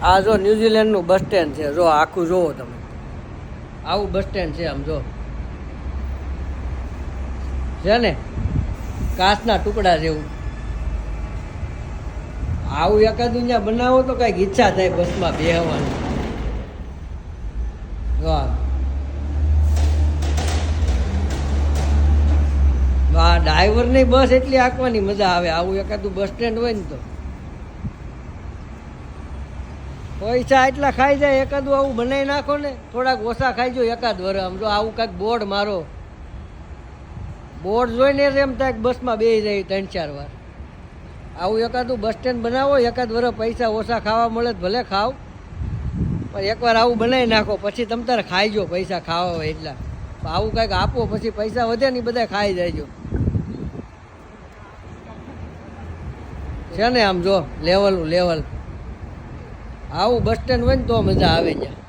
આ જો ન્યુઝીલેન્ડનું bus stand છે, જો આખું જોવો તમે, આવું બસ સ્ટેન્ડ છે. આમ જો છે ને કાચના ટુકડા જેવું. આવું એકાદું ત્યાં બનાવો તો કઈક ઈચ્છા થાય બસમાં બેહવાની. વાહ, ડ્રાઈવરની બસ એટલી આંકવાની મજા આવે. આવું એકાદું બસ સ્ટેન્ડ હોય ને તો પૈસા એટલા ખાઈ જાય. એકાદું આવું બનાવી નાખો ને, થોડાક ઓછા ખાઈ જો એકાદ વર. આમ જો આવું કાંઈક બોર્ડ મારો, બોર્ડ જોઈને એમ થાય બસમાં બેસી જાય 3-4 વાર. આવું એકાદું બસ સ્ટેન્ડ બનાવો, એકાદ વર પૈસા ઓછા ખાવા મળે ભલે ખાવ, પણ એકવાર આવું બનાવી નાખો પછી તમ તારે ખાઈજો પૈસા ખાવા હોય એટલા. આવું કાંઈક આપો પછી પૈસા વધે ને બધા ખાઈ જાયજો. છે ને આમ જો લેવલ આવું બસ સ્ટેન્ડ હોય ને તો મજા આવે ત્યાં.